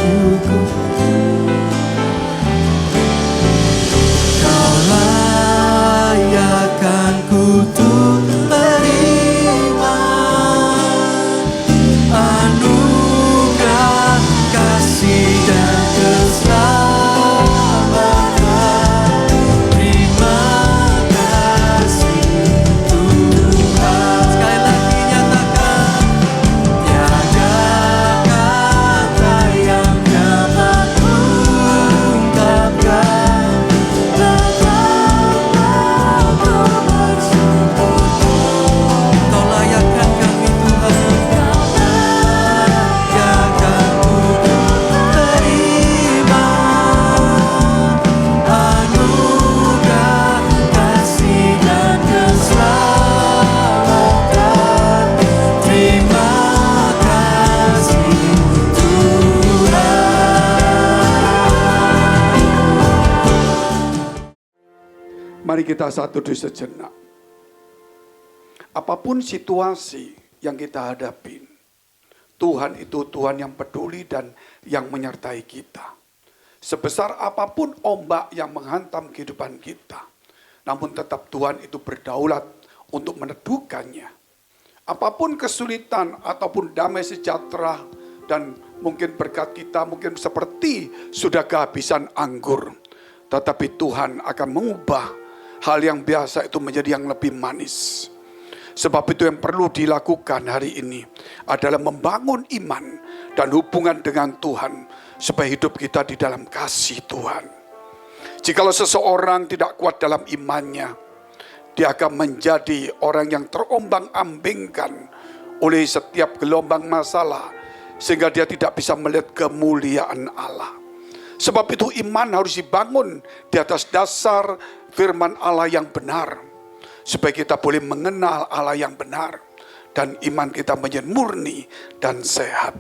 cukup. Kau layakkan kutuk terima anugerah kasih dan keselamatan. Terima kasih Tuhan. Sekali lagi nyatakan, tiada kata yang dapat ungkapkan betapa kau bersyukur. Kau layakkan kami Tuhan. Kau layakkan kutuk terima anugerah kasih dan keselamatan. Terima kasih Tuhan. Mari kita satu di sejenak. Apapun situasi yang kita hadapi, Tuhan itu Tuhan yang peduli dan yang menyertai kita. Sebesar apapun ombak yang menghantam kehidupan kita, namun tetap Tuhan itu berdaulat untuk meneduhkannya. Apapun kesulitan ataupun damai sejahtera dan mungkin berkat kita mungkin seperti sudah kehabisan anggur, tetapi Tuhan akan mengubah hal yang biasa itu menjadi yang lebih manis. Sebab itu yang perlu dilakukan hari ini adalah membangun iman dan hubungan dengan Tuhan supaya hidup kita di dalam kasih Tuhan. Jikalau seseorang tidak kuat dalam imannya, dia akan menjadi orang yang terombang-ambingkan oleh setiap gelombang masalah, sehingga dia tidak bisa melihat kemuliaan Allah. Sebab itu iman harus dibangun di atas dasar firman Allah yang benar, supaya kita boleh mengenal Allah yang benar dan iman kita menjadi murni dan sehat.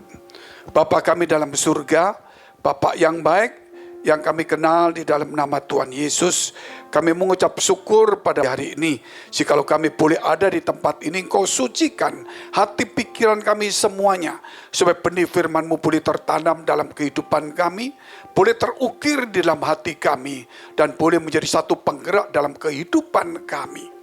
Bapa kami dalam surga, Bapa yang baik, yang kami kenal di dalam nama Tuhan Yesus, kami mengucap syukur pada hari ini. Jikalau kami boleh ada di tempat ini, Engkau sucikan hati pikiran kami semuanya, supaya benih firman-Mu boleh tertanam dalam kehidupan kami, boleh terukir di dalam hati kami, dan boleh menjadi satu penggerak dalam kehidupan kami.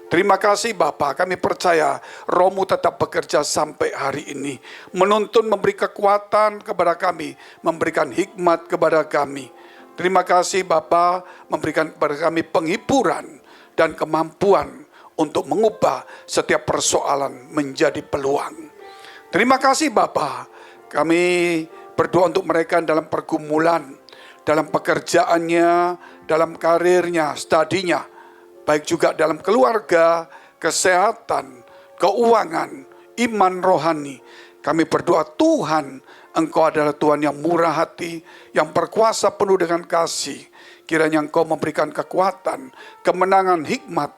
Terima kasih Bapa, kami percaya Roh-Mu tetap bekerja sampai hari ini, menuntun, memberi kekuatan kepada kami, memberikan hikmat kepada kami. Terima kasih Bapa, memberikan kepada kami penghiburan dan kemampuan untuk mengubah setiap persoalan menjadi peluang. Terima kasih Bapa, kami berdoa untuk mereka dalam pergumulan, dalam pekerjaannya, dalam karirnya, studinya, baik juga dalam keluarga, kesehatan, keuangan, iman rohani. Kami berdoa Tuhan, Engkau adalah Tuhan yang murah hati, yang berkuasa penuh dengan kasih. Kiranya Engkau memberikan kekuatan, kemenangan, hikmat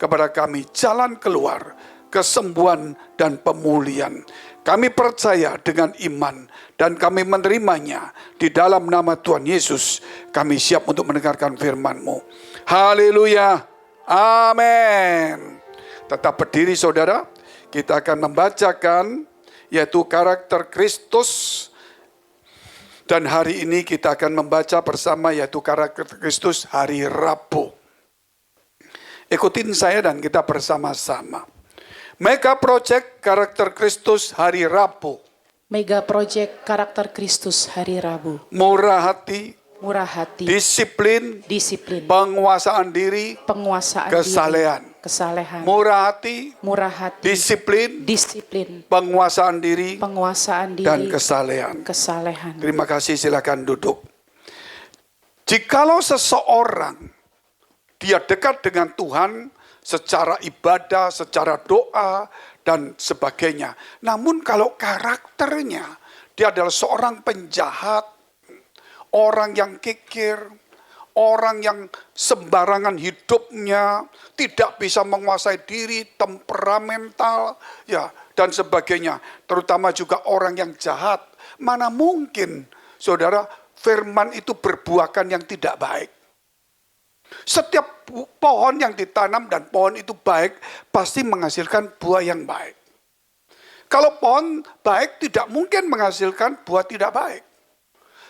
kepada kami, jalan keluar, kesembuhan dan pemulihan. Kami percaya dengan iman dan kami menerimanya di dalam nama Tuhan Yesus. Kami siap untuk mendengarkan firman-Mu. Haleluya. Amin. Tetap berdiri saudara. Kita akan membacakan yaitu karakter Kristus. Dan hari ini kita akan membaca bersama yaitu karakter Kristus hari Rabu. Ikutin saya dan kita bersama-sama. Mega Project karakter Kristus hari Rabu. Mega Project karakter Kristus hari Rabu. Murah hati, murah hati, disiplin, penguasaan diri, kesalehan. Kesalehan. Murah hati, disiplin, penguasaan diri, dan kesalehan. Terima kasih, silakan duduk. Jikalau seseorang dia dekat dengan Tuhan secara ibadah, secara doa dan sebagainya, namun kalau karakternya dia adalah seorang penjahat, orang yang kikir, orang yang sembarangan hidupnya, tidak bisa menguasai diri, temperamental, ya dan sebagainya. Terutama juga orang yang jahat. Mana mungkin, saudara, firman itu berbuahkan yang tidak baik. Setiap pohon yang ditanam dan pohon itu baik, pasti menghasilkan buah yang baik. Kalau pohon baik tidak mungkin menghasilkan buah tidak baik.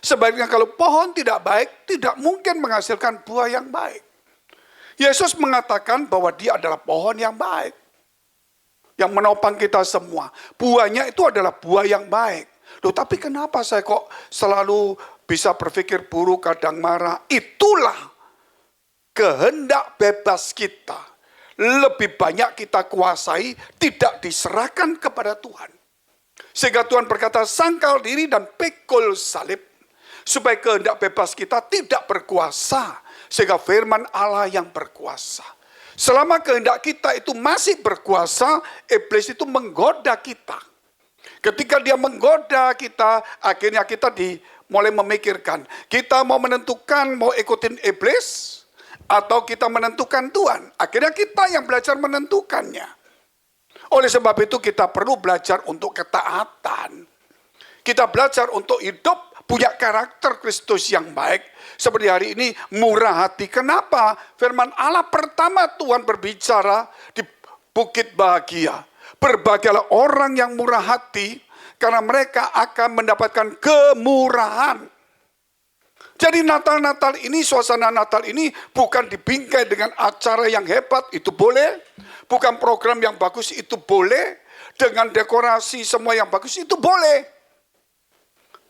Sebaliknya kalau pohon tidak baik, tidak mungkin menghasilkan buah yang baik. Yesus mengatakan bahwa dia adalah pohon yang baik. Yang menopang kita semua. Buahnya itu adalah buah yang baik. Loh, tapi kenapa saya kok selalu bisa berpikir buruk, kadang marah? Itulah kehendak bebas kita. Lebih banyak kita kuasai, tidak diserahkan kepada Tuhan. Sehingga Tuhan berkata, sangkal diri dan pikul salib. Supaya kehendak bebas kita tidak berkuasa. Sehingga firman Allah yang berkuasa. Selama kehendak kita itu masih berkuasa, iblis itu menggoda kita. Ketika dia menggoda kita, akhirnya kita mulai memikirkan. Kita mau menentukan, mau ikutin iblis, atau kita menentukan Tuhan. Akhirnya kita yang belajar menentukannya. Oleh sebab itu kita perlu belajar untuk ketaatan. Kita belajar untuk hidup punya karakter Kristus yang baik. Seperti hari ini murah hati. Kenapa? Firman Allah pertama Tuhan berbicara di Bukit Bahagia. Berbahagialah orang yang murah hati karena mereka akan mendapatkan kemurahan. Jadi Natal ini, suasana Natal ini bukan dibingkai dengan acara yang hebat, itu boleh. Bukan program yang bagus, itu boleh. Dengan dekorasi semua yang bagus, itu boleh.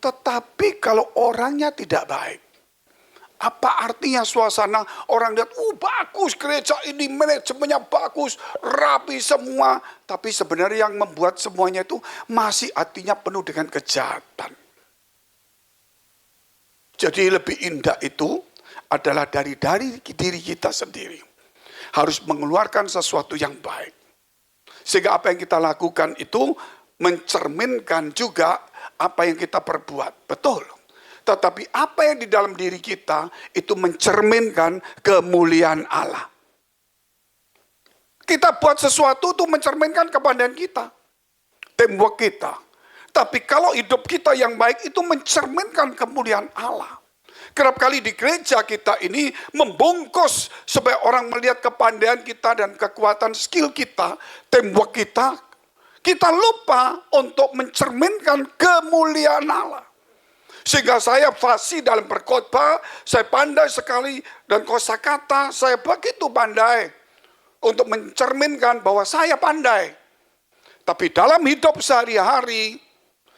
Tetapi kalau orangnya tidak baik, apa artinya suasana orang lihat, bagus gereja ini, manajemennya bagus, rapi semua. Tapi sebenarnya yang membuat semuanya itu masih hatinya penuh dengan kejahatan. Jadi lebih indah itu adalah dari diri kita sendiri. Harus mengeluarkan sesuatu yang baik. Sehingga apa yang kita lakukan itu mencerminkan juga apa yang kita perbuat. Betul. Tetapi apa yang di dalam diri kita itu mencerminkan kemuliaan Allah. Kita buat sesuatu itu mencerminkan kepandaian kita. Teamwork kita. Tapi kalau hidup kita yang baik itu mencerminkan kemuliaan Allah. Kerap kali di gereja kita ini membungkus supaya orang melihat kepandaian kita dan kekuatan skill kita, teamwork kita. Kita lupa untuk mencerminkan kemuliaan Allah. Sehingga saya fasih dalam berkhotbah, saya pandai sekali, dan kosakata saya begitu pandai untuk mencerminkan bahwa saya pandai. Tapi dalam hidup sehari-hari,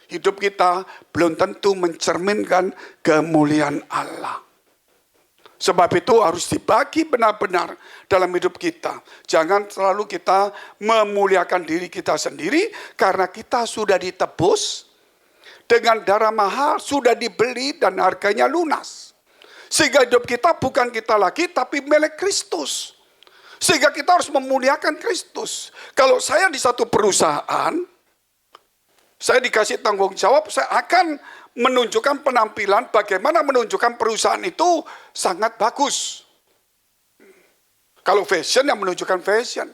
hidup kita belum tentu mencerminkan kemuliaan Allah. Sebab itu harus dibagi benar-benar dalam hidup kita. Jangan selalu kita memuliakan diri kita sendiri karena kita sudah ditebus. Dengan darah mahal sudah dibeli dan harganya lunas. Sehingga hidup kita bukan kita lagi tapi milik Kristus. Sehingga kita harus memuliakan Kristus. Kalau saya di satu perusahaan, saya dikasih tanggung jawab, saya akan menunjukkan penampilan bagaimana menunjukkan perusahaan itu sangat bagus. Kalau fashion yang menunjukkan fashion.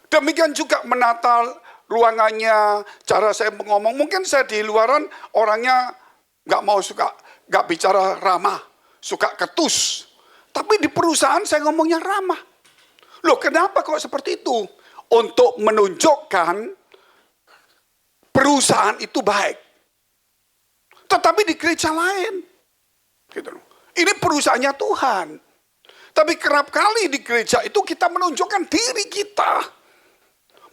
Demikian juga menata ruangannya, cara saya ngomong. Mungkin saya di luaran orangnya nggak bicara ramah, suka ketus. Tapi di perusahaan saya ngomongnya ramah. Loh, kenapa kok seperti itu? Untuk menunjukkan perusahaan itu baik. Tetapi di gereja lain, gitu. Ini perusahaannya Tuhan. Tapi kerap kali di gereja itu kita menunjukkan diri kita.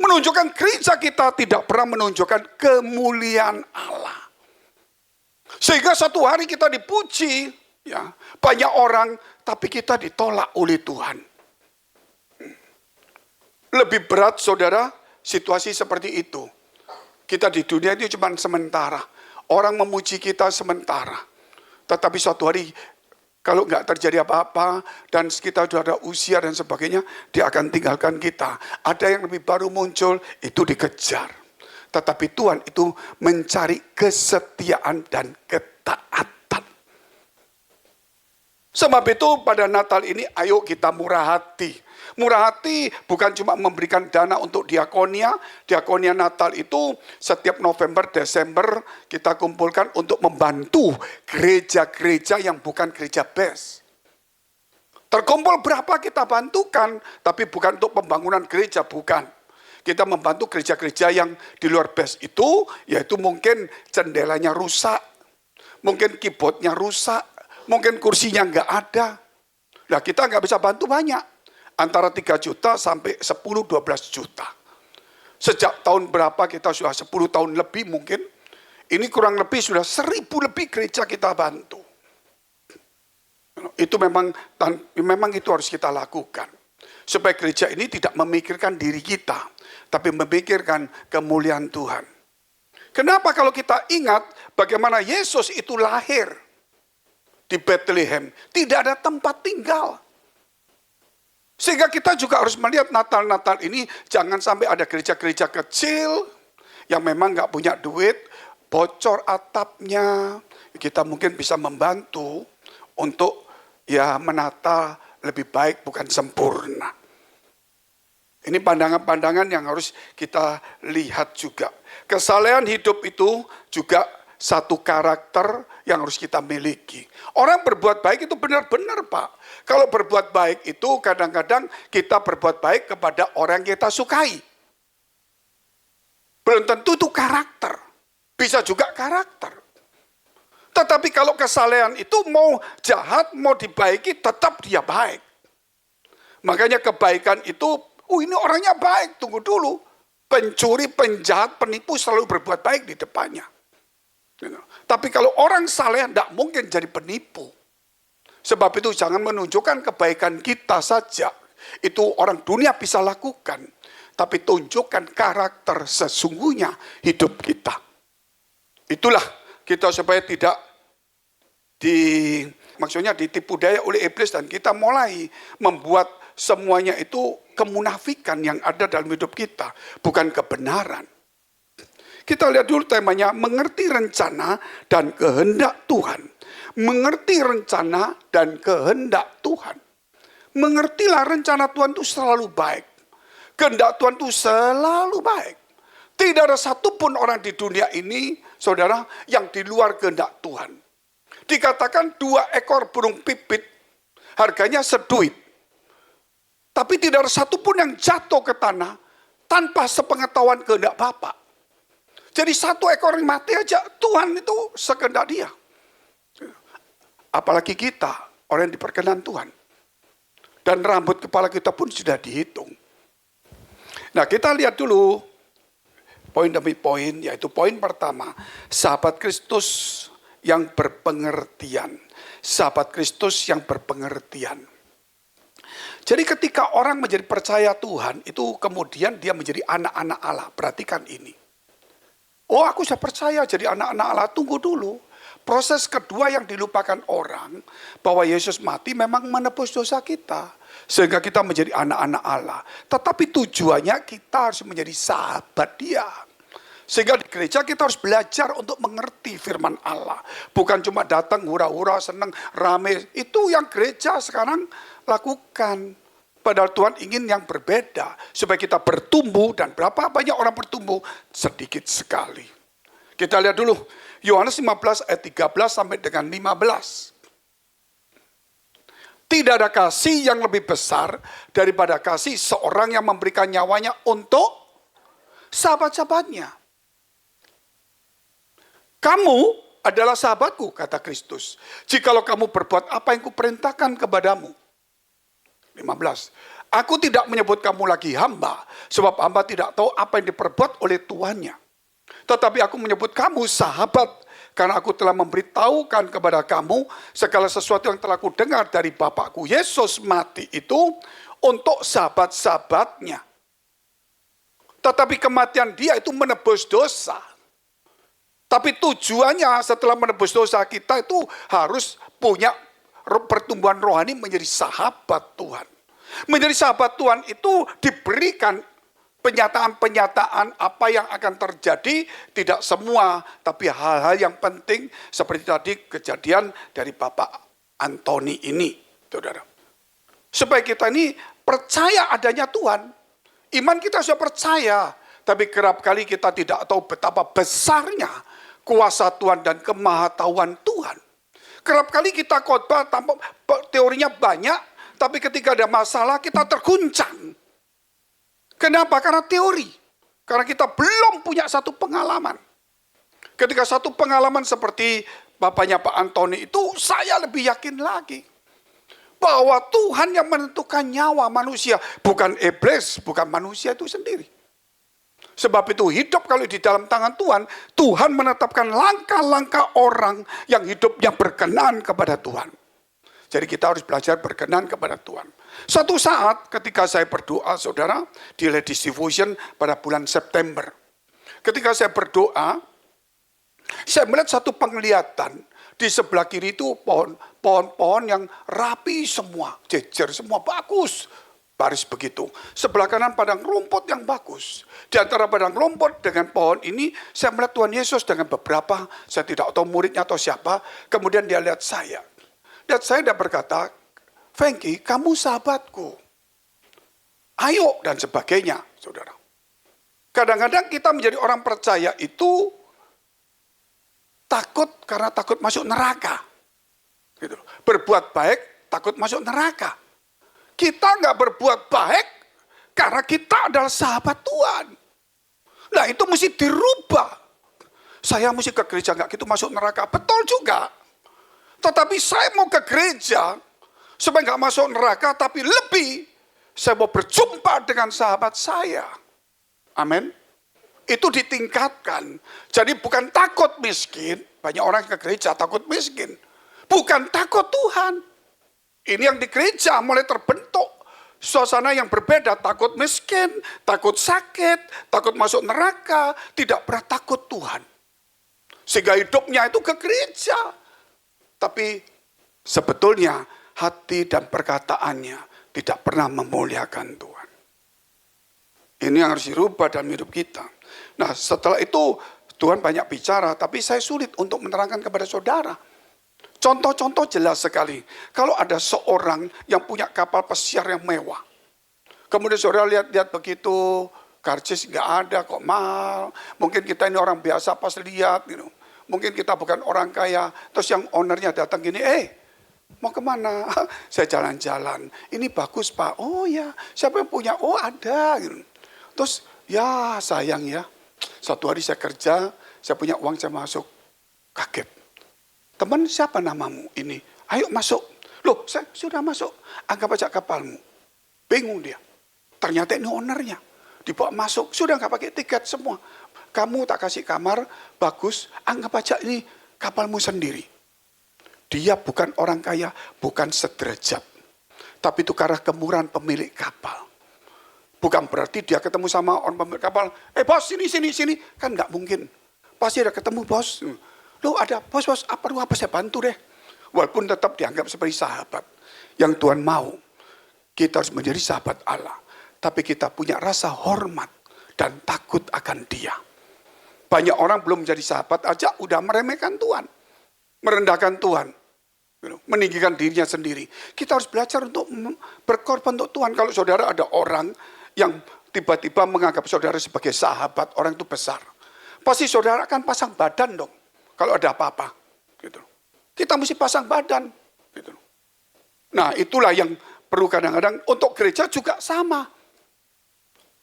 Menunjukkan gereja kita, tidak pernah menunjukkan kemuliaan Allah. Sehingga satu hari kita dipuji, ya, banyak orang, tapi kita ditolak oleh Tuhan. Lebih berat, saudara, situasi seperti itu. Kita di dunia itu cuma sementara. Orang memuji kita sementara. Tetapi suatu hari, kalau nggak terjadi apa-apa, dan kita sudah ada usia dan sebagainya, dia akan tinggalkan kita. Ada yang lebih baru muncul, itu dikejar. Tetapi Tuhan itu mencari kesetiaan dan ketaatan. Sebab itu pada Natal ini, ayo kita murah hati. Murah hati bukan cuma memberikan dana untuk diakonia. Diakonia Natal itu setiap November, Desember kita kumpulkan untuk membantu gereja-gereja yang bukan gereja BES. Terkumpul berapa kita bantukan, tapi bukan untuk pembangunan gereja, bukan. Kita membantu gereja-gereja yang di luar BES itu, yaitu mungkin jendelanya rusak. mungkin keyboardnya rusak, mungkin kursinya nggak ada. Nah kita nggak bisa bantu banyak, antara 3 juta sampai 10-12 juta. Sejak tahun berapa kita sudah 10 tahun lebih mungkin, ini kurang lebih sudah 1000 lebih gereja kita bantu. Itu memang itu harus kita lakukan. Supaya gereja ini tidak memikirkan diri kita, tapi memikirkan kemuliaan Tuhan. Kenapa kalau kita ingat bagaimana Yesus itu lahir di Bethlehem, tidak ada tempat tinggal. Sehingga kita juga harus melihat Natal-Natal ini, jangan sampai ada gereja-gereja kecil yang memang nggak punya duit, bocor atapnya. Kita mungkin bisa membantu untuk menata lebih baik, bukan sempurna. Ini pandangan-pandangan yang harus kita lihat juga. Kesalehan hidup itu juga satu karakter yang harus kita miliki. Orang berbuat baik itu benar-benar, Pak. Kalau berbuat baik itu kadang-kadang kita berbuat baik kepada orang yang kita sukai. Belum tentu itu karakter. Bisa juga karakter. Tetapi kalau kesalehan itu mau jahat, mau dibaiki, tetap dia baik. Makanya kebaikan itu, ini orangnya baik, tunggu dulu. Pencuri, penjahat, penipu selalu berbuat baik di depannya. Tapi kalau orang saleh tidak mungkin jadi penipu. Sebab itu jangan menunjukkan kebaikan kita saja. Itu orang dunia bisa lakukan. Tapi tunjukkan karakter sesungguhnya hidup kita. Itulah kita supaya tidak maksudnya ditipu daya oleh iblis, dan kita mulai membuat semuanya itu kemunafikan yang ada dalam hidup kita, bukan kebenaran. Kita lihat dulu temanya, mengerti rencana dan kehendak Tuhan. Mengerti rencana dan kehendak Tuhan. Mengertilah rencana Tuhan itu selalu baik. Kehendak Tuhan itu selalu baik. Tidak ada satupun orang di dunia ini, saudara, yang di luar kehendak Tuhan. Dikatakan 2 ekor burung pipit, harganya seduit. Tapi tidak ada satupun yang jatuh ke tanah tanpa sepengetahuan kehendak Bapa. Jadi 1 ekor yang mati aja, Tuhan itu sekehendak dia. Apalagi kita, orang yang diperkenan Tuhan. Dan rambut kepala kita pun sudah dihitung. Nah kita lihat dulu, poin demi poin, yaitu poin pertama, sahabat Kristus yang berpengertian. Sahabat Kristus yang berpengertian. Jadi ketika orang menjadi percaya Tuhan, itu kemudian dia menjadi anak-anak Allah. Perhatikan ini. Oh, aku sudah percaya jadi anak-anak Allah. Tunggu dulu. Proses kedua yang dilupakan orang, bahwa Yesus mati memang menebus dosa kita. Sehingga kita menjadi anak-anak Allah. Tetapi tujuannya kita harus menjadi sahabat dia. Sehingga di gereja kita harus belajar untuk mengerti firman Allah. Bukan cuma datang hura-hura, senang, rame. Itu yang gereja sekarang lakukan. Padahal Tuhan ingin yang berbeda. Supaya kita bertumbuh, dan berapa banyak orang bertumbuh? Sedikit sekali. Kita lihat dulu. Yohanes 15 ayat 13 sampai dengan 15. Tidak ada kasih yang lebih besar daripada kasih seorang yang memberikan nyawanya untuk sahabat-sahabatnya. Kamu adalah sahabatku, kata Kristus. Jikalau kamu berbuat apa yang kuperintahkan kepadamu. 15. Aku tidak menyebut kamu lagi hamba, sebab hamba tidak tahu apa yang diperbuat oleh tuannya. Tetapi aku menyebut kamu sahabat, karena aku telah memberitahukan kepada kamu segala sesuatu yang telah kudengar dari Bapakku. Yesus mati itu untuk sahabat-sahabatnya. Tetapi kematian dia itu menebus dosa. Tapi tujuannya setelah menebus dosa kita itu harus punya pertumbuhan rohani menjadi sahabat Tuhan. Menjadi sahabat Tuhan itu diberikan penyataan-penyataan apa yang akan terjadi, tidak semua, tapi hal-hal yang penting seperti tadi kejadian dari Bapak Antoni ini, saudara. Supaya kita ini percaya adanya Tuhan. Iman kita sudah percaya, tapi kerap kali kita tidak tahu betapa besarnya kuasa Tuhan dan kemahatauan Tuhan. Kerap kali kita khotbah tanpa teorinya banyak, tapi ketika ada masalah kita terguncang. Kenapa? Karena teori. Karena kita belum punya satu pengalaman. Ketika satu pengalaman seperti bapaknya Pak Antoni itu, saya lebih yakin lagi. Bahwa Tuhan yang menentukan nyawa manusia. Bukan iblis, bukan manusia itu sendiri. Sebab itu hidup kalau di dalam tangan Tuhan, Tuhan menetapkan langkah-langkah orang yang hidupnya berkenan kepada Tuhan. Jadi kita harus belajar berkenan kepada Tuhan. Suatu saat ketika saya berdoa, saudara, di Ladies Devotion pada bulan September. Ketika saya berdoa, saya melihat satu penglihatan. Di sebelah kiri itu pohon-pohon yang rapi semua, jejer semua, bagus. Baris begitu. Sebelah kanan padang rumput yang bagus. Di antara padang rumput dengan pohon ini, saya melihat Tuhan Yesus dengan beberapa, saya tidak tahu muridnya atau siapa, kemudian dia lihat saya. Dan saya dia berkata, Frankie, kamu sahabatku. Ayo, dan sebagainya, saudara. Kadang-kadang kita menjadi orang percaya itu takut karena takut masuk neraka. Gitu. Berbuat baik, takut masuk neraka. Kita nggak berbuat baik karena kita adalah sahabat Tuhan. Nah itu mesti dirubah. Saya mesti ke gereja nggak gitu masuk neraka. Betul juga. Tetapi saya mau ke gereja supaya nggak masuk neraka. Tapi lebih saya mau berjumpa dengan sahabat saya. Amin. Itu ditingkatkan. Jadi bukan takut miskin. Banyak orang ke gereja takut miskin. Bukan takut Tuhan. Ini yang di gereja mulai terbentuk suasana yang berbeda. Takut miskin, takut sakit, takut masuk neraka. Tidak pernah takut Tuhan. Sehingga hidupnya itu ke gereja. Tapi sebetulnya hati dan perkataannya tidak pernah memuliakan Tuhan. Ini yang harus dirubah dalam hidup kita. Nah setelah itu Tuhan banyak bicara. Tapi saya sulit untuk menerangkan kepada saudara. Contoh-contoh jelas sekali. Kalau ada seorang yang punya kapal pesiar yang mewah. Kemudian saudara lihat begitu, karcis nggak ada kok mahal. Mungkin kita ini orang biasa pas lihat. Gitu. Mungkin kita bukan orang kaya. Terus yang ownernya datang gini, mau kemana? Saya jalan-jalan. Ini bagus Pak. Oh ya, siapa yang punya? Oh ada. Gitu. Terus ya sayang ya. Satu hari saya kerja, saya punya uang, saya masuk. Kaget. Teman siapa namamu ini? Ayo masuk. Loh saya sudah masuk. Anggap aja kapalmu. Bingung dia. Ternyata ini ownernya. Dibawa masuk. Sudah nggak pakai tiket semua. Kamu tak kasih kamar. Bagus. Anggap aja ini kapalmu sendiri. Dia bukan orang kaya. Bukan sederajat. Tapi itu karena kemurahan pemilik kapal. Bukan berarti dia ketemu sama orang pemilik kapal. Bos sini. Kan nggak mungkin. Pasti ada ketemu bos. Loh ada bos apa saya bantu deh. Walaupun tetap dianggap sebagai sahabat. Yang Tuhan mau. Kita harus menjadi sahabat Allah. Tapi kita punya rasa hormat. Dan takut akan dia. Banyak orang belum menjadi sahabat aja udah meremehkan Tuhan. Merendahkan Tuhan. Meninggikan dirinya sendiri. Kita harus belajar untuk berkorban untuk Tuhan. Kalau saudara ada orang yang tiba-tiba menganggap saudara sebagai sahabat. Orang itu besar. Pasti saudara akan pasang badan dong. Kalau ada apa-apa, gitu. Kita mesti pasang badan, gitu. Nah, itulah yang perlu kadang-kadang untuk gereja juga sama.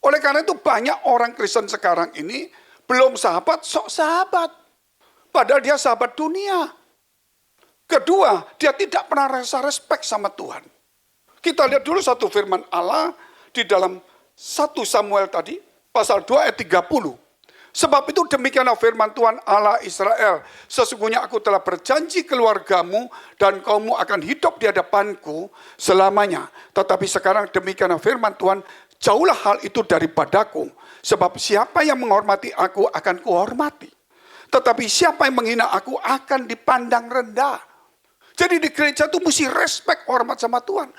Oleh karena itu banyak orang Kristen sekarang ini belum sahabat, sok sahabat. Padahal dia sahabat dunia. Kedua, dia tidak pernah rasa respect sama Tuhan. Kita lihat dulu satu firman Allah di dalam 1 Samuel tadi, pasal 2 ayat 30. Sebab itu demikianlah firman Tuhan Allah Israel. Sesungguhnya aku telah berjanji keluargamu dan kaummu akan hidup di hadapanku selamanya. Tetapi sekarang demikianlah firman Tuhan, jauhlah hal itu daripadaku. Sebab siapa yang menghormati aku akan kuhormati. Tetapi siapa yang menghina aku akan dipandang rendah. Jadi di gereja itu mesti respect, hormat sama Tuhan.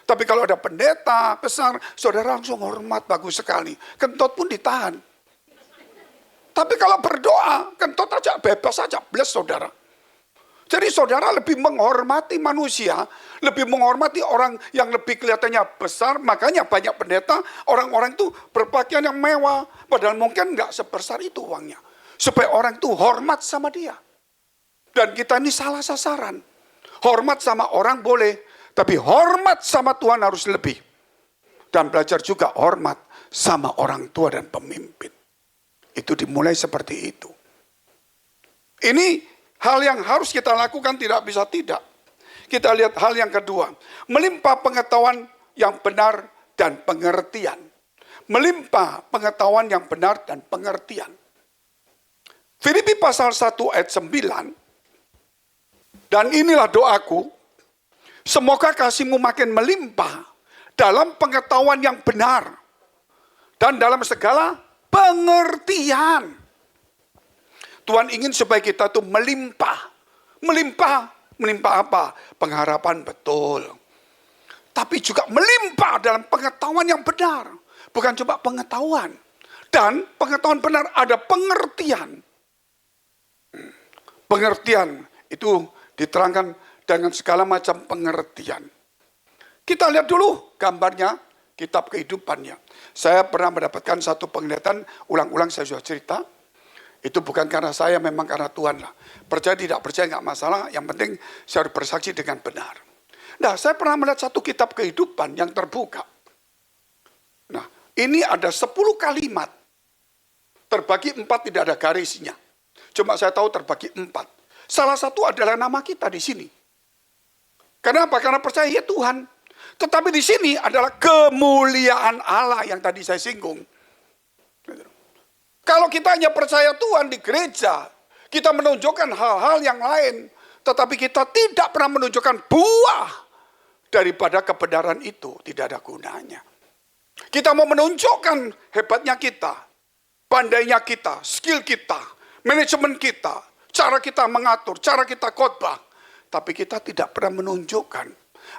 Tapi kalau ada pendeta besar, saudara langsung hormat, bagus sekali. Kentut pun ditahan. Tapi kalau berdoa, kentut aja bebas aja, bless saudara. Jadi saudara lebih menghormati manusia, lebih menghormati orang yang lebih kelihatannya besar. Makanya banyak pendeta, orang-orang itu berpakaian yang mewah. Padahal mungkin nggak sebesar itu uangnya. Supaya orang itu hormat sama dia. Dan kita ini salah sasaran. Hormat sama orang boleh, tapi hormat sama Tuhan harus lebih. Dan belajar juga hormat sama orang tua dan pemimpin. Itu dimulai seperti itu. Ini hal yang harus kita lakukan tidak bisa tidak. Kita lihat hal yang kedua. Melimpah pengetahuan yang benar dan pengertian. Melimpah pengetahuan yang benar dan pengertian. Filipi pasal 1 ayat 9. Dan inilah doaku. Semoga kasihmu makin melimpah dalam pengetahuan yang benar. Dan dalam segala pengertian. Tuhan ingin supaya kita tuh melimpah. Melimpah apa? Pengharapan, betul. Tapi juga melimpah dalam pengetahuan yang benar. Bukan cuma pengetahuan. Dan pengetahuan benar ada pengertian. Pengertian itu diterangkan dengan segala macam pengertian. Kita lihat dulu gambarnya, kitab kehidupannya. Saya pernah mendapatkan satu penglihatan, ulang-ulang saya sudah cerita. Itu bukan karena saya, memang karena Tuhan lah. Percaya tidak percaya nggak masalah, yang penting saya harus bersaksi dengan benar. Nah, saya pernah melihat satu kitab kehidupan yang terbuka. Nah, ini ada 10 kalimat. Terbagi 4, tidak ada garisnya. Cuma saya tahu terbagi 4. Salah satu adalah nama kita di sini. Kenapa? Karena percaya ya Tuhan. Tetapi di sini adalah kemuliaan Allah yang tadi saya singgung. Kalau kita hanya percaya Tuhan di gereja, kita menunjukkan hal-hal yang lain, tetapi kita tidak pernah menunjukkan buah daripada kebenaran itu, tidak ada gunanya. Kita mau menunjukkan hebatnya kita, pandainya kita, skill kita, manajemen kita, cara kita mengatur, cara kita khotbah, tapi kita tidak pernah menunjukkan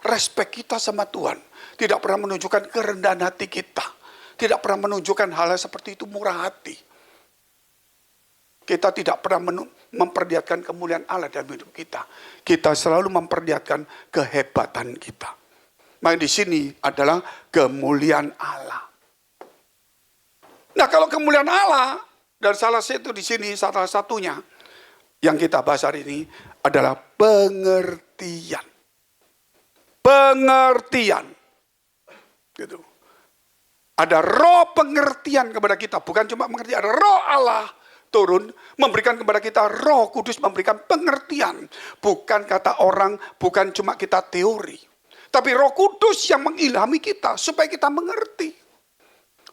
respek kita sama Tuhan, tidak pernah menunjukkan kerendahan hati kita, tidak pernah menunjukkan hal-hal seperti itu murah hati. Kita tidak pernah memperlihatkan kemuliaan Allah dalam hidup kita. Kita selalu memperlihatkan kehebatan kita. Maka di sini adalah kemuliaan Allah. Nah, kalau kemuliaan Allah, dan salah satu di sini, salah satunya yang kita bahas hari ini adalah pengertian. Pengertian. Gitu. Ada roh pengertian kepada kita, bukan cuma mengerti, ada roh Allah turun, memberikan kepada kita, Roh Kudus memberikan pengertian. Bukan kata orang, bukan cuma kita teori. Tapi Roh Kudus yang mengilhami kita, supaya kita mengerti.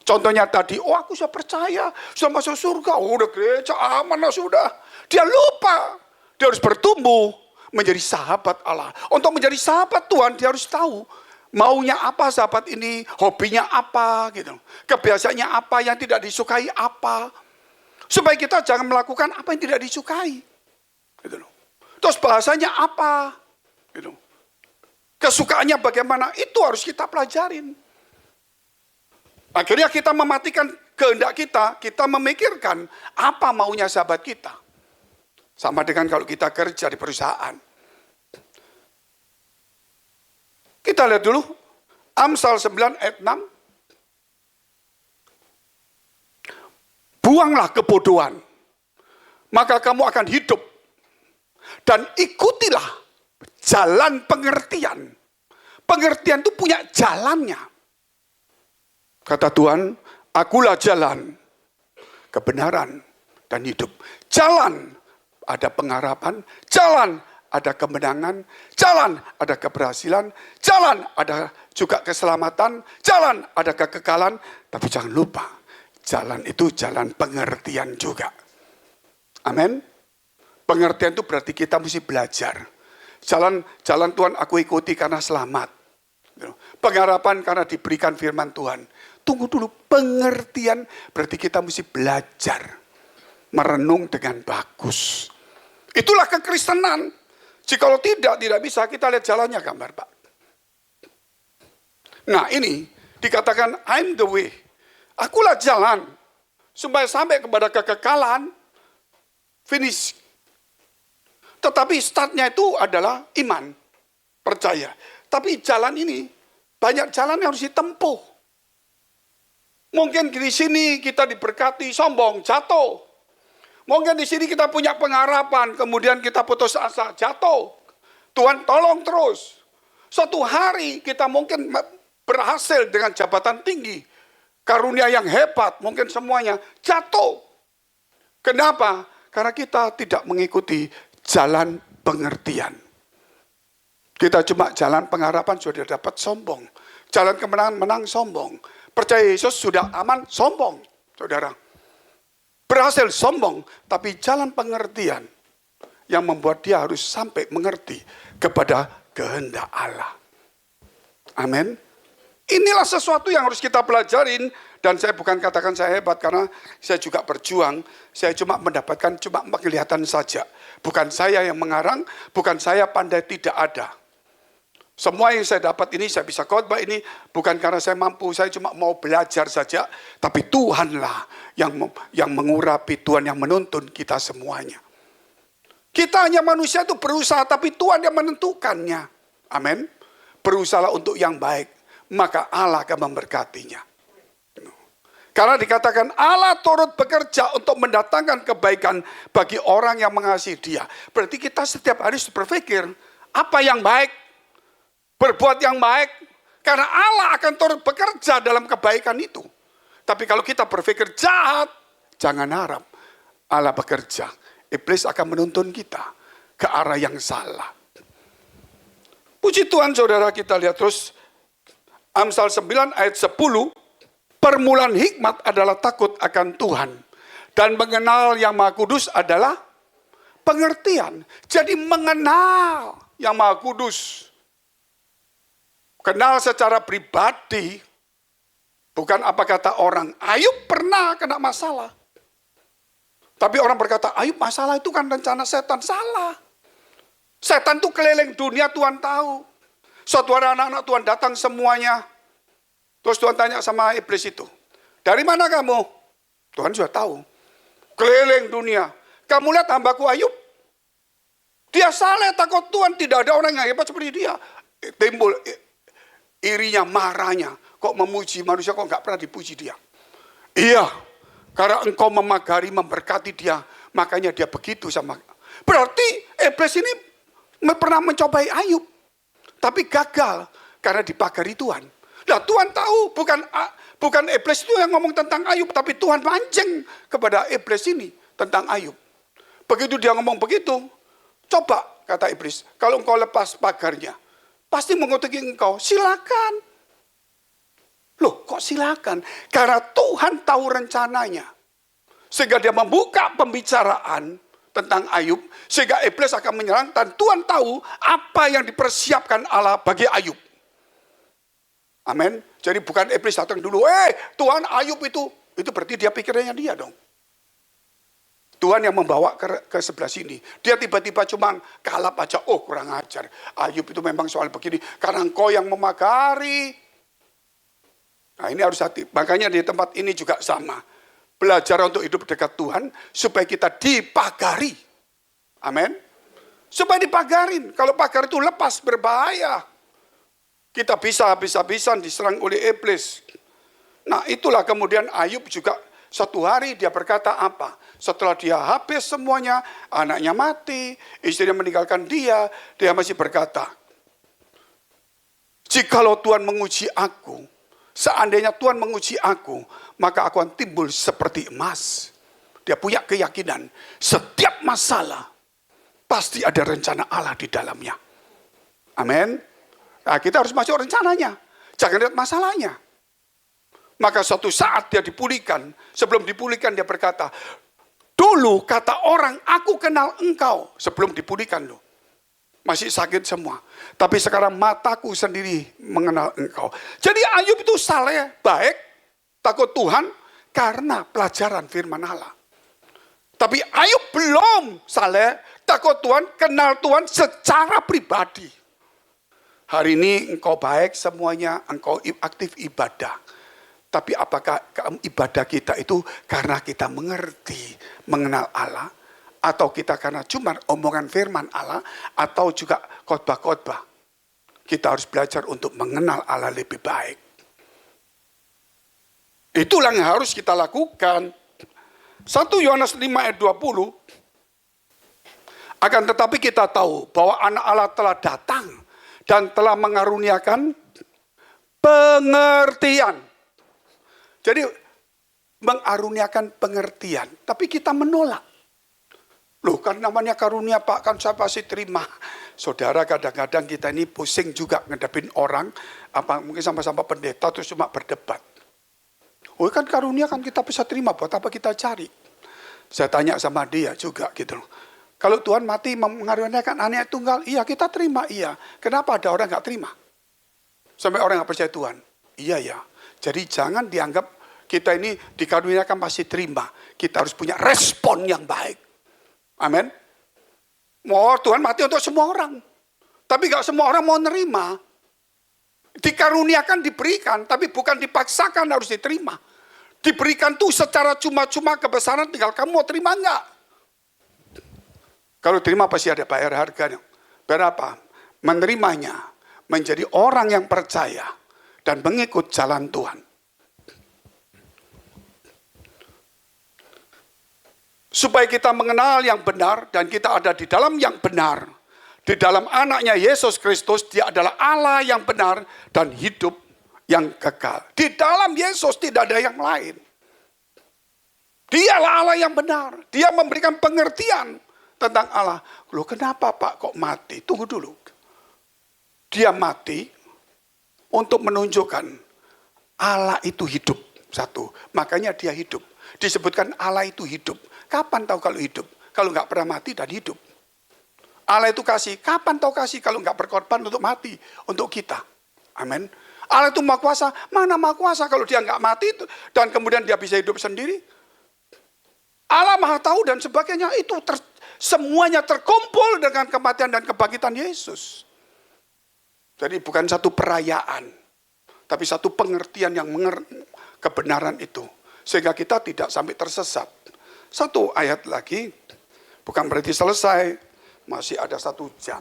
Contohnya tadi, aku sudah percaya, sudah masuk surga, udah gereja, aman lah sudah. Dia lupa, dia harus bertumbuh, menjadi sahabat Allah. Untuk menjadi sahabat Tuhan, dia harus tahu, maunya apa sahabat ini, hobinya apa, gitu. Kebiasaannya apa, yang tidak disukai apa. Supaya kita jangan melakukan apa yang tidak disukai. Gitu loh. Terus bahasanya apa? Gitu. Kesukaannya bagaimana? Itu harus kita pelajarin. Akhirnya kita mematikan kehendak kita memikirkan apa maunya sahabat kita. Sama dengan kalau kita kerja di perusahaan. Kita lihat dulu, Amsal 9 ayat 6. Buanglah kebodohan, maka kamu akan hidup. Dan ikutilah jalan pengertian. Pengertian itu punya jalannya. Kata Tuhan, akulah jalan, kebenaran, dan hidup. Jalan ada pengharapan, jalan ada kemenangan, jalan ada keberhasilan, jalan ada juga keselamatan, jalan ada kekekalan. Tapi jangan lupa, jalan itu jalan pengertian juga. Amin. Pengertian itu berarti kita mesti belajar. Jalan Tuhan aku ikuti karena selamat. Pengharapan karena diberikan firman Tuhan. Tunggu dulu, pengertian berarti kita mesti belajar. Merenung dengan bagus. Itulah kekristenan. Jikalau tidak bisa, kita lihat jalannya gambar Pak. Nah ini dikatakan I'm the way. Akulah jalan, supaya sampai kepada kekekalan, finish. Tetapi startnya itu adalah iman, percaya. Tapi jalan ini, banyak jalan yang harus ditempuh. Mungkin di sini kita diberkati, sombong, jatuh. Mungkin di sini kita punya pengharapan, kemudian kita putus asa, jatuh. Tuhan tolong terus. Suatu hari kita mungkin berhasil dengan jabatan tinggi, karunia yang hebat, mungkin semuanya jatuh. Kenapa? Karena kita tidak mengikuti jalan pengertian. Kita cuma jalan pengharapan sudah dapat sombong. Jalan kemenangan menang sombong. Percaya Yesus sudah aman sombong. Saudara. Berhasil sombong. Tapi jalan pengertian yang membuat dia harus sampai mengerti kepada kehendak Allah. Amin. Inilah sesuatu yang harus kita pelajarin. Dan saya bukan katakan saya hebat karena saya juga berjuang. Saya cuma mendapatkan cuma kelihatan saja. Bukan saya yang mengarang, bukan saya pandai, tidak ada. Semua yang saya dapat ini, saya bisa khotbah ini, bukan karena saya mampu, saya cuma mau belajar saja. Tapi Tuhanlah yang mengurapi, Tuhan yang menuntun kita semuanya. Kita hanya manusia itu berusaha, tapi Tuhan yang menentukannya. Amin. Berusahalah untuk yang baik, maka Allah akan memberkatinya. Karena dikatakan Allah turut bekerja untuk mendatangkan kebaikan bagi orang yang mengasihi Dia. Berarti kita setiap hari harus berpikir, apa yang baik? Berbuat yang baik. Karena Allah akan turut bekerja dalam kebaikan itu. Tapi kalau kita berpikir jahat, jangan harap Allah bekerja. Iblis akan menuntun kita ke arah yang salah. Puji Tuhan saudara, kita lihat terus Amsal 9 ayat 10. Permulaan hikmat adalah takut akan Tuhan. Dan mengenal yang Maha Kudus adalah pengertian. Jadi mengenal yang Maha Kudus. Kenal secara pribadi. Bukan apa kata orang. Ayub pernah kena masalah. Tapi orang berkata, Ayub masalah itu kan rencana setan. Salah. Setan itu keliling dunia, Tuhan tahu. Suatu hari anak-anak Tuhan datang semuanya. Terus Tuhan tanya sama iblis itu, dari mana kamu? Tuhan sudah tahu. Keliling dunia. Kamu lihat hambaku Ayub? Dia saleh, takut Tuhan. Tidak ada orang yang hebat seperti dia. Timbul irinya, marahnya. Kok memuji manusia, kok nggak pernah dipuji dia? Iya, karena engkau memagari, memberkati dia. Makanya dia begitu sama. Berarti iblis ini pernah mencobai Ayub. Tapi gagal karena dipagari Tuhan. Nah Tuhan tahu, bukan iblis itu yang ngomong tentang Ayub, tapi Tuhan mancing kepada iblis ini tentang Ayub. Begitu dia ngomong begitu, coba kata iblis, kalau engkau lepas pagarnya, pasti mengutuki engkau, silakan. Loh kok silakan? Karena Tuhan tahu rencananya. Sehingga dia membuka pembicaraan tentang Ayub, sehingga iblis akan menyerang, dan Tuhan tahu apa yang dipersiapkan Allah bagi Ayub. Amin. Jadi bukan iblis datang dulu, Tuhan Ayub itu berarti dia pikirannya dia dong. Tuhan yang membawa ke sebelah sini. Dia tiba-tiba cuma kalap aja, oh kurang ajar. Ayub itu memang soal begini, karena engkau yang memagari. Nah ini harus hati. Makanya di tempat ini juga sama. Belajar untuk hidup dekat Tuhan, supaya kita dipagari. Amin. Supaya dipagarin. Kalau pagar itu lepas, berbahaya. Kita bisa habis-habisan diserang oleh iblis. Nah itulah kemudian Ayub juga satu hari dia berkata apa? Setelah dia habis semuanya, anaknya mati, istrinya meninggalkan dia masih berkata, jikalau Tuhan menguji aku, seandainya Tuhan menguji aku, maka aku akan timbul seperti emas. Dia punya keyakinan, setiap masalah pasti ada rencana Allah di dalamnya. Amin. Nah, kita harus masuk rencananya. Jangan lihat masalahnya. Maka suatu saat dia dipulihkan. Sebelum dipulihkan dia berkata, dulu kata orang, aku kenal engkau. Sebelum dipulihkan loh. Masih sakit semua. Tapi sekarang mataku sendiri mengenal engkau. Jadi Ayub itu saleh, baik, takut Tuhan, karena pelajaran firman Allah. Tapi Ayub belum saleh, takut Tuhan, kenal Tuhan secara pribadi. Hari ini engkau baik semuanya, engkau aktif ibadah. Tapi apakah ibadah kita itu karena kita mengerti, mengenal Allah? Atau kita karena cuma omongan firman Allah? Atau juga khotbah-khotbah? Kita harus belajar untuk mengenal Allah lebih baik. Itulah yang harus kita lakukan. 1 Yohanes 5 ayat 20. Akan tetapi kita tahu bahwa anak Allah telah datang dan telah mengaruniakan pengertian. Jadi mengaruniakan pengertian. Tapi kita menolak. Loh kan namanya karunia Pak, kan saya pasti terima. Saudara, kadang-kadang kita ini pusing juga ngedepin orang, apa mungkin sama-sama pendeta terus cuma berdebat. Oh kan karunia kan kita bisa terima, buat apa kita cari? Saya tanya sama dia juga gitu loh. Kalau Tuhan mati mengaruniakan anak tunggal, iya kita terima, iya. Kenapa ada orang nggak terima? Sampai orang nggak percaya Tuhan. Iya ya. Jadi jangan dianggap kita ini dikaruniakan pasti terima. Kita harus punya respon yang baik. Amin. Tuhan mati untuk semua orang. Tapi gak semua orang mau nerima. Dikaruniakan, diberikan. Tapi bukan dipaksakan harus diterima. Diberikan tuh secara cuma-cuma kebesaran, tinggal kamu mau terima enggak? Kalau terima pasti ada bayar harganya. Berapa? Menerimanya. Menjadi orang yang percaya. Dan mengikut jalan Tuhan. Supaya kita mengenal yang benar dan kita ada di dalam yang benar. Di dalam anaknya Yesus Kristus, dia adalah Allah yang benar dan hidup yang kekal. Di dalam Yesus tidak ada yang lain. Dialah Allah yang benar. Dia memberikan pengertian tentang Allah. Loh kenapa Pak kok mati? Tunggu dulu. Dia mati untuk menunjukkan Allah itu hidup. Satu, makanya dia hidup. Disebutkan Allah itu hidup. Kapan tahu kalau hidup? Kalau nggak pernah mati dan hidup. Allah itu kasih. Kapan tahu kasih kalau nggak berkorban untuk mati untuk kita? Amin. Allah itu maha kuasa. Mana maha kuasa kalau dia nggak mati dan kemudian dia bisa hidup sendiri? Allah maha tahu dan sebagainya. Itu semuanya terkumpul dengan kematian dan kebangkitan Yesus. Jadi bukan satu perayaan, tapi satu pengertian yang kebenaran itu. Sehingga kita tidak sampai tersesat. Satu ayat lagi, bukan berarti selesai, masih ada 1 jam.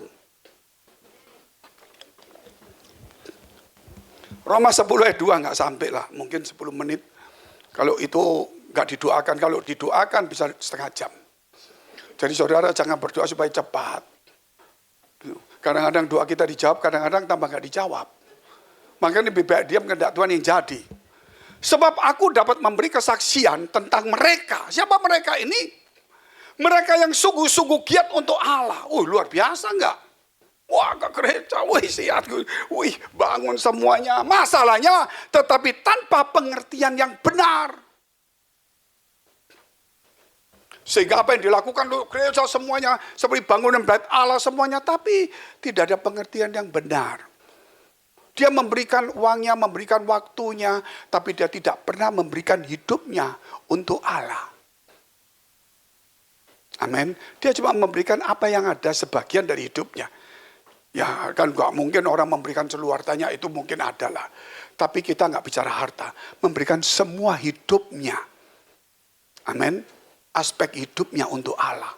Roma 10 ayat 2 nggak sampai lah, mungkin 10 menit. Kalau itu nggak didoakan, kalau didoakan bisa setengah jam. Jadi saudara jangan berdoa supaya cepat. Kadang-kadang doa kita dijawab, kadang-kadang tambah nggak dijawab. Makanya lebih baik diam kehendak Tuhan yang jadi. Sebab aku dapat memberi kesaksian tentang mereka. Siapa mereka ini? Mereka yang sungguh-sungguh giat untuk Allah. Luar biasa enggak? Wah, ke gereja, siap. Bangun semuanya. Masalahnya, tetapi tanpa pengertian yang benar. Sehingga apa yang dilakukan gereja semuanya, seperti bangunan bait Allah semuanya, tapi tidak ada pengertian yang benar. Dia memberikan uangnya, memberikan waktunya, tapi dia tidak pernah memberikan hidupnya untuk Allah. Amin. Dia cuma memberikan apa yang ada sebagian dari hidupnya. Ya kan gak mungkin orang memberikan seluruh hartanya, itu mungkin adalah. Tapi kita gak bicara harta, memberikan semua hidupnya. Amin. Aspek hidupnya untuk Allah.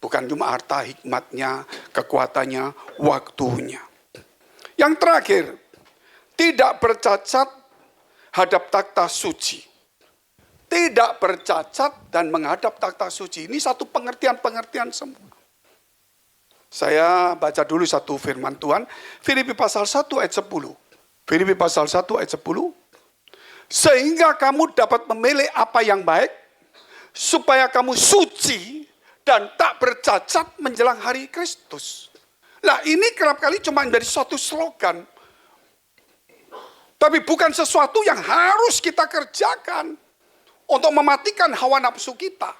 Bukan cuma harta, hikmatnya, kekuatannya, waktunya. Yang terakhir, tidak bercacat hadap takhta suci. Tidak bercacat dan menghadap takhta suci. Ini satu pengertian-pengertian semua. Saya baca dulu satu firman Tuhan. Filipi pasal 1 ayat 10. Filipi pasal 1 ayat 10. Sehingga kamu dapat memilih apa yang baik, supaya kamu suci dan tak bercacat menjelang hari Kristus. Nah ini kerap kali cuma dari suatu slogan. Tapi bukan sesuatu yang harus kita kerjakan untuk mematikan hawa nafsu kita.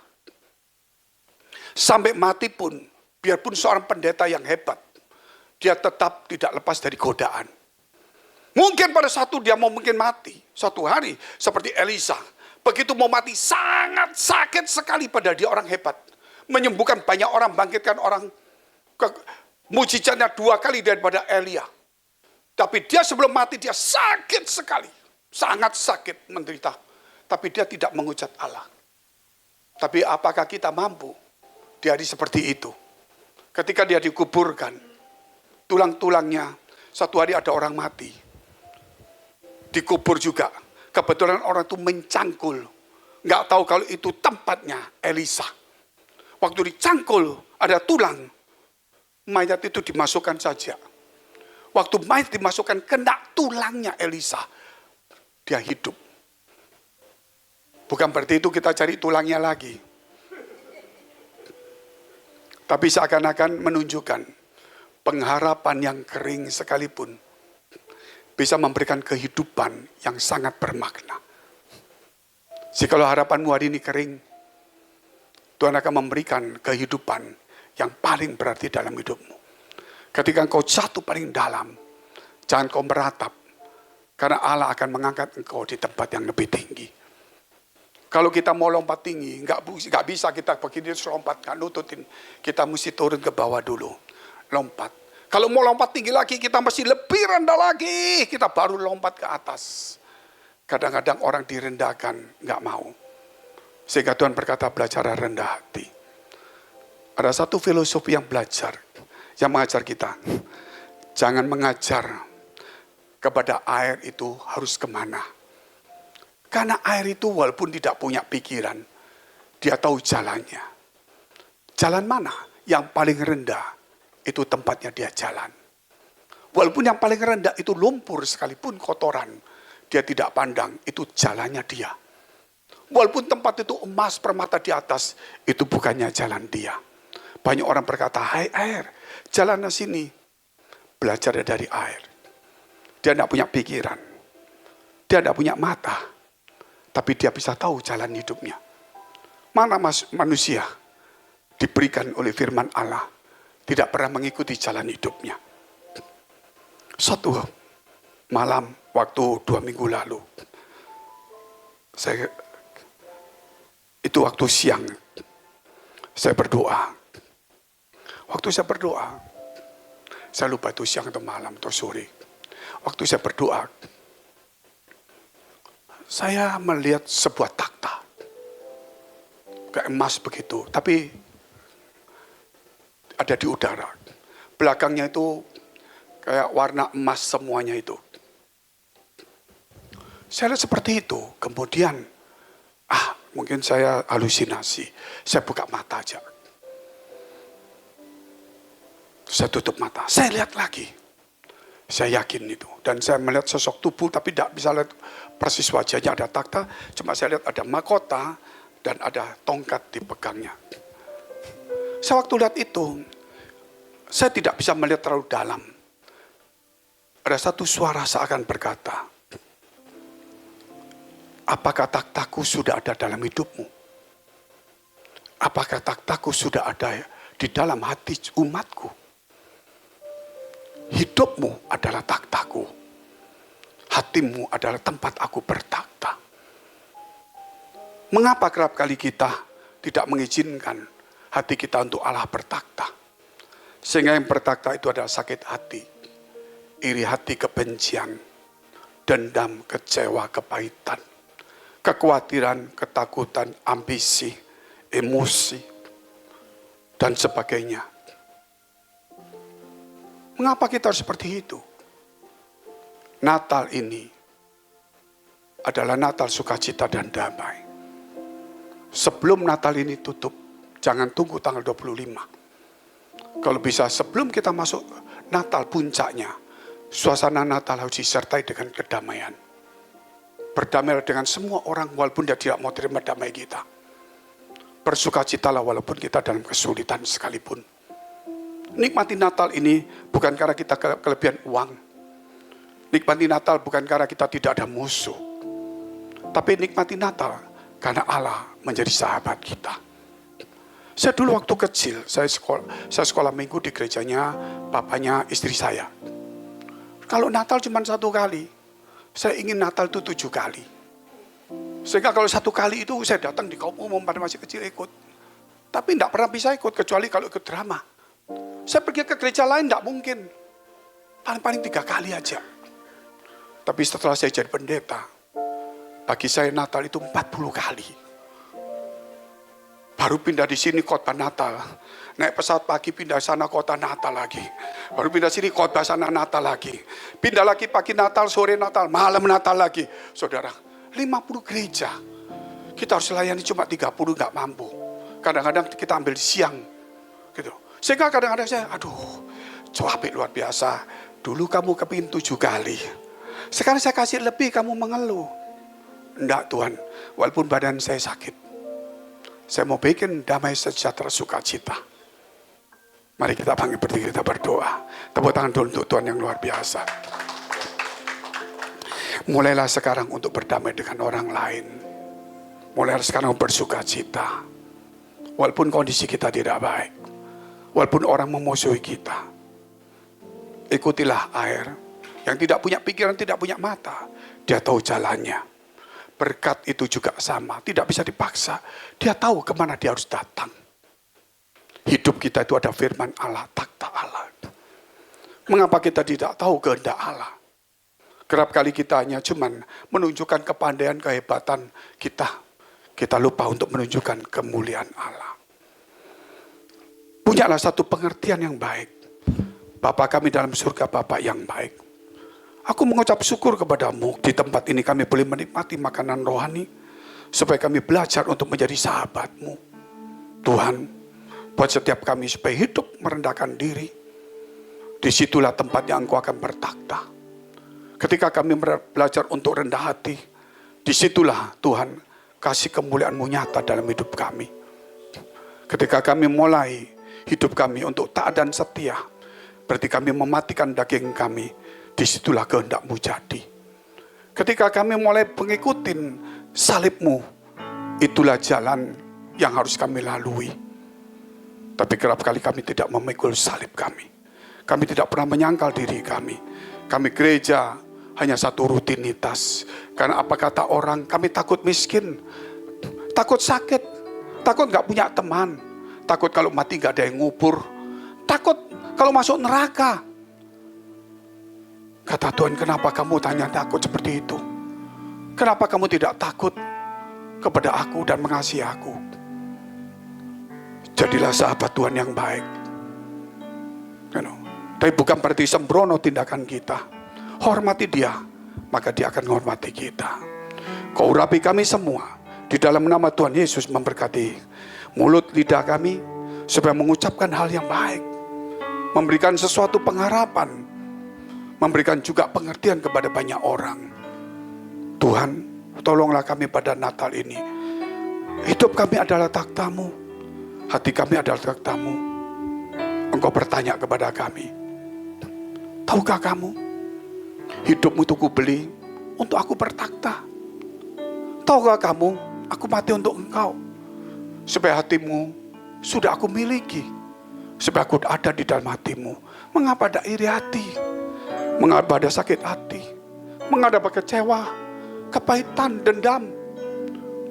Sampai mati pun, biarpun seorang pendeta yang hebat, dia tetap tidak lepas dari godaan. Mungkin pada satu dia mau mungkin mati, suatu hari seperti Elisa. Begitu mau mati sangat sakit sekali pada dia orang hebat. Menyembuhkan banyak orang, bangkitkan orang. Mujizatnya 2 kali daripada Elia. Tapi dia sebelum mati dia sakit sekali. Sangat sakit menderita. Tapi dia tidak mengucat Allah. Tapi apakah kita mampu di hari seperti itu? Ketika dia dikuburkan. Tulang-tulangnya. Satu hari ada orang mati. Dikubur juga. Kebetulan orang itu mencangkul. Nggak tahu kalau itu tempatnya Elisa. Waktu dicangkul ada tulang. Mayat itu dimasukkan saja. Waktu mayat dimasukkan kena tulangnya Elisa. Dia hidup. Bukan berarti itu kita cari tulangnya lagi. Tapi seakan-akan menunjukkan pengharapan yang kering sekalipun bisa memberikan kehidupan yang sangat bermakna. Jikalau harapanmu hari ini kering, Tuhan akan memberikan kehidupan yang paling berarti dalam hidupmu. Ketika engkau jatuh paling dalam, jangan kau meratap, karena Allah akan mengangkat engkau di tempat yang lebih tinggi. Kalau kita mau lompat tinggi, nggak bisa kita begini terus lompat, nggak nututin. Kita mesti turun ke bawah dulu, lompat. Kalau mau lompat tinggi lagi, kita mesti lebih rendah lagi, kita baru lompat ke atas. Kadang-kadang orang direndahkan, nggak mau. Sehingga Tuhan berkata, belajar rendah hati. Ada satu filosofi yang mengajar kita. Jangan mengajar kepada air itu harus kemana. Karena air itu walaupun tidak punya pikiran, dia tahu jalannya. Jalan mana yang paling rendah, itu tempatnya dia jalan. Walaupun yang paling rendah itu lumpur sekalipun kotoran, dia tidak pandang, itu jalannya dia. Walaupun tempat itu emas permata di atas, itu bukannya jalan dia. Banyak orang berkata, hai air, jalannya sini. Belajar dari air. Dia tidak punya pikiran. Dia tidak punya mata. Tapi dia bisa tahu jalan hidupnya. Mana manusia diberikan oleh firman Allah tidak pernah mengikuti jalan hidupnya. Suatu malam waktu 2 minggu lalu, itu waktu siang, saya berdoa. Waktu saya berdoa, saya lupa itu siang atau malam atau sore. Waktu saya berdoa, saya melihat sebuah takhta. Kayak emas begitu, tapi ada di udara. Belakangnya itu kayak warna emas semuanya itu. Saya lihat seperti itu. Kemudian, mungkin saya halusinasi. Saya buka mata aja. Saya tutup mata. Saya lihat lagi. Saya yakin itu. Dan saya melihat sosok tubuh tapi tidak bisa lihat persis wajahnya. Ada takhta, cuma saya lihat ada mahkota dan ada tongkat dipegangnya. Saya waktu lihat itu, saya tidak bisa melihat terlalu dalam. Ada satu suara seakan berkata, apakah takhtaku sudah ada dalam hidupmu? Apakah takhtaku sudah ada di dalam hati umatku? Hidupmu adalah takhtaku. Hatimu adalah tempat aku bertakhta. Mengapa kerap kali kita tidak mengizinkan hati kita untuk Allah bertakhta? Sehingga yang bertakhta itu adalah sakit hati, iri hati, kebencian, dendam, kecewa, kepahitan, kekhawatiran, ketakutan, ambisi, emosi, dan sebagainya. Mengapa kita harus seperti itu? Natal ini adalah Natal sukacita dan damai. Sebelum Natal ini tutup, jangan tunggu tanggal 25. Kalau bisa sebelum kita masuk Natal puncaknya, suasana Natal harus disertai dengan kedamaian. Berdamai dengan semua orang walaupun dia tidak mau terima damai kita. Bersukacitalah walaupun kita dalam kesulitan sekalipun. Nikmati Natal ini bukan karena kita kelebihan uang. Nikmati Natal bukan karena kita tidak ada musuh. Tapi nikmati Natal karena Allah menjadi sahabat kita. Saya dulu waktu kecil, saya sekolah minggu di gerejanya papanya istri saya. Kalau Natal cuma 1 kali, saya ingin Natal itu 7 kali. Sehingga kalau 1 kali itu saya datang di kaum umum pada masih kecil ikut. Tapi tidak pernah bisa ikut kecuali kalau ikut drama. Saya pergi ke gereja lain tidak mungkin. Paling-paling 3 kali aja. Tapi setelah saya jadi pendeta, bagi saya Natal itu 40 kali. Baru pindah di sini khotbah Natal. Naik pesawat pagi pindah sana khotbah Natal lagi. Baru pindah sini khotbah sana Natal lagi. Pindah lagi pagi Natal, sore Natal, malam Natal lagi. Saudara, 50 gereja. Kita harus layani cuma 30 nggak mampu. Kadang-kadang kita ambil siang. Gitu. Sehingga kadang-kadang saya, capek luar biasa. Dulu kamu kepingin 7 kali. Sekarang saya kasih lebih, kamu mengeluh. Enggak Tuhan, walaupun badan saya sakit. Saya mau bikin damai sejahtera sukacita. Mari kita bangkit berdiri, kita berdoa. Tepuk tangan dulu untuk Tuhan yang luar biasa. Mulailah sekarang untuk berdamai dengan orang lain. Mulailah sekarang bersuka cita. Walaupun kondisi kita tidak baik. Walaupun orang memusuhi kita. Ikutilah air. Yang tidak punya pikiran, tidak punya mata. Dia tahu jalannya. Berkat itu juga sama. Tidak bisa dipaksa. Dia tahu kemana dia harus datang. Hidup kita itu ada firman Allah, takhta Allah. Mengapa kita tidak tahu kehendak Allah? Kerap kali kita hanya cuman menunjukkan kepandaian, kehebatan kita. Kita lupa untuk menunjukkan kemuliaan Allah. Punyalah satu pengertian yang baik. Bapa kami dalam surga, Bapa yang baik. Aku mengucap syukur kepadamu. Di tempat ini kami boleh menikmati makanan rohani. Supaya kami belajar untuk menjadi sahabatmu. Tuhan, buat setiap kami supaya hidup merendahkan diri. Disitulah tempat yang Engkau akan bertakhta. Ketika kami belajar untuk rendah hati, disitulah Tuhan kasih kemuliaan-Mu nyata dalam hidup kami. Ketika kami mulai hidup kami untuk taat dan setia, berarti kami mematikan daging kami, disitulah kehendak-Mu jadi. Ketika kami mulai mengikuti salib-Mu, itulah jalan yang harus kami lalui. Tapi kerap kali kami tidak memikul salib kami. Kami tidak pernah menyangkal diri kami. Kami gereja hanya satu rutinitas. Karena apa kata orang, kami takut miskin. Takut sakit. Takut gak punya teman. Takut kalau mati gak ada yang ngubur. Takut kalau masuk neraka. Kata Tuhan, kenapa kamu tanya takut seperti itu? Kenapa kamu tidak takut kepada aku dan mengasihi aku? Jadilah sahabat Tuhan yang baik. Tapi bukan berarti sembrono tindakan kita. Hormati dia, maka dia akan menghormati kita. Kau urapi kami semua. Di dalam nama Tuhan Yesus memberkati mulut lidah kami. Supaya mengucapkan hal yang baik. Memberikan sesuatu pengharapan. Memberikan juga pengertian kepada banyak orang. Tuhan, tolonglah kami pada Natal ini. Hidup kami adalah takhta-Mu. Hati kami adalah takhta-Mu. Engkau bertanya kepada kami, tahukah kamu, hidupmu itu kubeli untuk aku bertakhta. Tahukah kamu, aku mati untuk engkau, supaya hatimu sudah aku miliki, supaya aku ada di dalam hatimu. Mengapa ada iri hati? Mengapa ada sakit hati? Mengapa ada kecewa, kepahitan, dendam?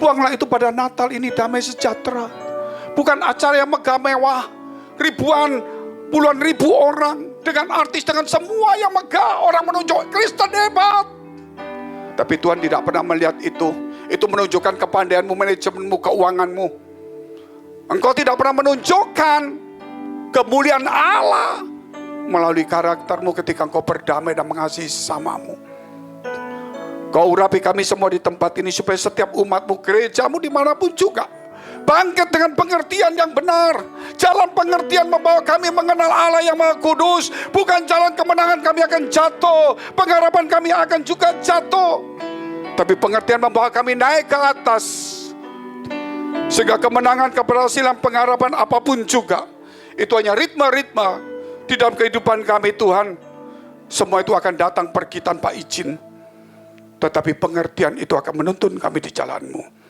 Buanglah itu pada Natal ini, damai sejahtera. Bukan acara yang megah mewah, ribuan, puluhan ribu orang, dengan artis, dengan semua yang megah, orang menunjuk Kristen hebat. Tapi Tuhan tidak pernah melihat itu. Itu menunjukkan kepandaianmu, manajemenmu, keuanganmu. Engkau tidak pernah menunjukkan kemuliaan Allah melalui karaktermu ketika engkau berdamai dan mengasihi sesamamu. Kau urapi kami semua di tempat ini supaya setiap umatmu, gerejamu dimanapun juga bangkit dengan pengertian yang benar. Jalan pengertian membawa kami mengenal Allah yang Maha Kudus. Bukan jalan kemenangan kami akan jatuh, pengharapan kami akan juga jatuh. Tapi pengertian membawa kami naik ke atas. Sehingga kemenangan, keberhasilan, pengharapan apapun juga, itu hanya ritme-ritme di dalam kehidupan kami Tuhan. Semua itu akan datang pergi tanpa izin. Tetapi pengertian itu akan menuntun kami di jalan-Mu.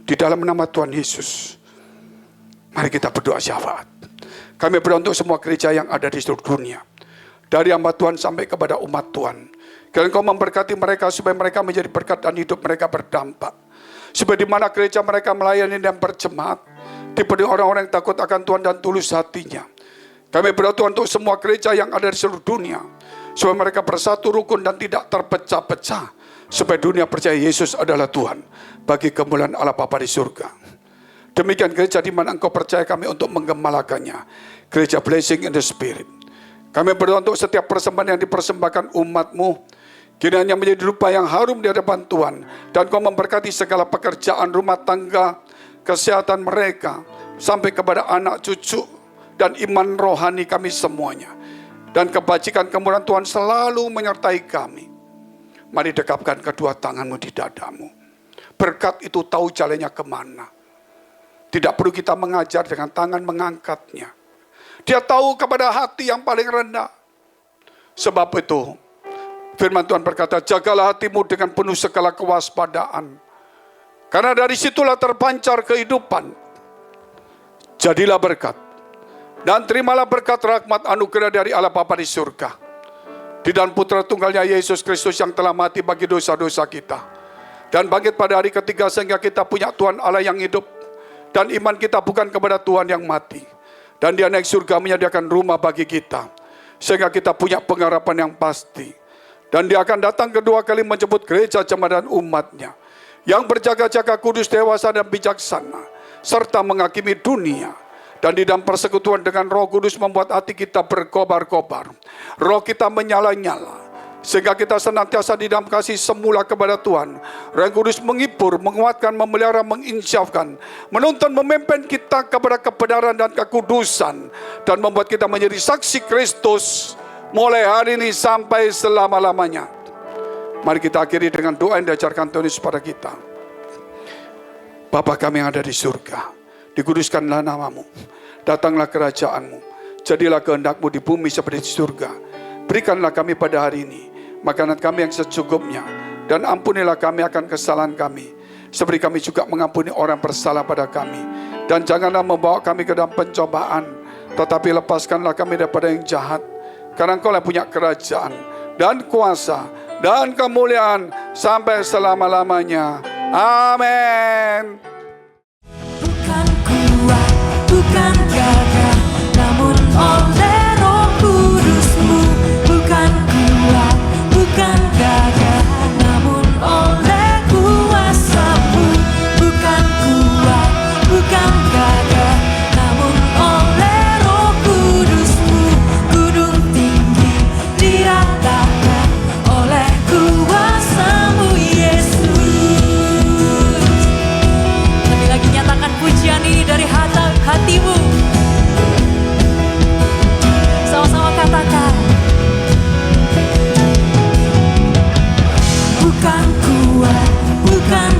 Di dalam nama Tuhan Yesus, mari kita berdoa syafaat. Kami berdoa untuk semua gereja yang ada di seluruh dunia. Dari hamba Tuhan sampai kepada umat Tuhan. Kiranya Engkau memberkati mereka supaya mereka menjadi berkat dan hidup mereka berdampak. Supaya di mana gereja mereka melayani dan berjemaat, dipenuhi orang-orang yang takut akan Tuhan dan tulus hatinya. Kami berdoa Tuhan untuk semua gereja yang ada di seluruh dunia. Supaya mereka bersatu rukun dan tidak terpecah-pecah. Supaya dunia percaya Yesus adalah Tuhan bagi kemuliaan Allah Bapa di surga. Demikian gereja di mana Engkau percaya kami untuk menggembalakannya. Gereja Blessing in the Spirit. Kami berdoa untuk setiap persembahan yang dipersembahkan umat-Mu. Kiranya menjadi rupa yang harum di hadapan Tuhan. Dan Kau memberkati segala pekerjaan rumah tangga, kesehatan mereka, sampai kepada anak cucu dan iman rohani kami semuanya. Dan kebajikan kemurahan Tuhan selalu menyertai kami. Mari dekapkan kedua tanganmu di dadamu. Berkat itu tahu jalannya kemana. Tidak perlu kita mengajar dengan tangan mengangkatnya. Dia tahu kepada hati yang paling rendah. Sebab itu, firman Tuhan berkata, jagalah hatimu dengan penuh segala kewaspadaan. Karena dari situlah terpancar kehidupan. Jadilah berkat. Dan terimalah berkat rahmat anugerah dari Allah Bapa di surga. Di dalam putra tunggalnya Yesus Kristus yang telah mati bagi dosa-dosa kita. Dan bangkit pada hari ketiga sehingga kita punya Tuhan Allah yang hidup. Dan iman kita bukan kepada Tuhan yang mati. Dan dia naik surga menyediakan rumah bagi kita. Sehingga kita punya pengharapan yang pasti. Dan dia akan datang kedua kali menjemput gereja jemaat dan umatnya. Yang berjaga-jaga kudus, dewasa dan bijaksana. Serta menghakimi dunia. Dan di dalam persekutuan dengan Roh Kudus membuat hati kita berkobar-kobar. Roh kita menyala-nyala. Sehingga kita senantiasa di dalam kasih semula kepada Tuhan. Roh Kudus menghibur, menguatkan, memelihara, menginsyafkan. Menuntun, memimpin kita kepada kebenaran dan kekudusan. Dan membuat kita menjadi saksi Kristus. Mulai hari ini sampai selama-lamanya. Mari kita akhiri dengan doa yang diajarkan Tuhan Yesus pada kita. Bapa kami yang ada di surga, dikuduskanlah namamu. Datanglah kerajaanmu. Jadilah kehendakmu di bumi seperti di surga. Berikanlah kami pada hari ini makanan kami yang secukupnya. Dan ampunilah kami akan kesalahan kami. Seperti kami juga mengampuni orang bersalah pada kami. Dan janganlah membawa kami ke dalam pencobaan. Tetapi lepaskanlah kami daripada yang jahat. Karena Engkau yang punya kerajaan dan kuasa dan kemuliaan sampai selama-lamanya. Amin. Bukan kuat, bukan gagah, namun oleh Roh Kudus-Mu. Bukan kuat, bukan gagah, namun oleh kuasa-Mu. Bukan kuat, bukan gagah, namun oleh Roh Kudus-Mu. Gunung tinggi diratakan oleh kuasa-Mu, Yesus. Lebih lagi nyatakan pujian ini dari hatimu. Sama-sama katakan. Bukan kuat, bukan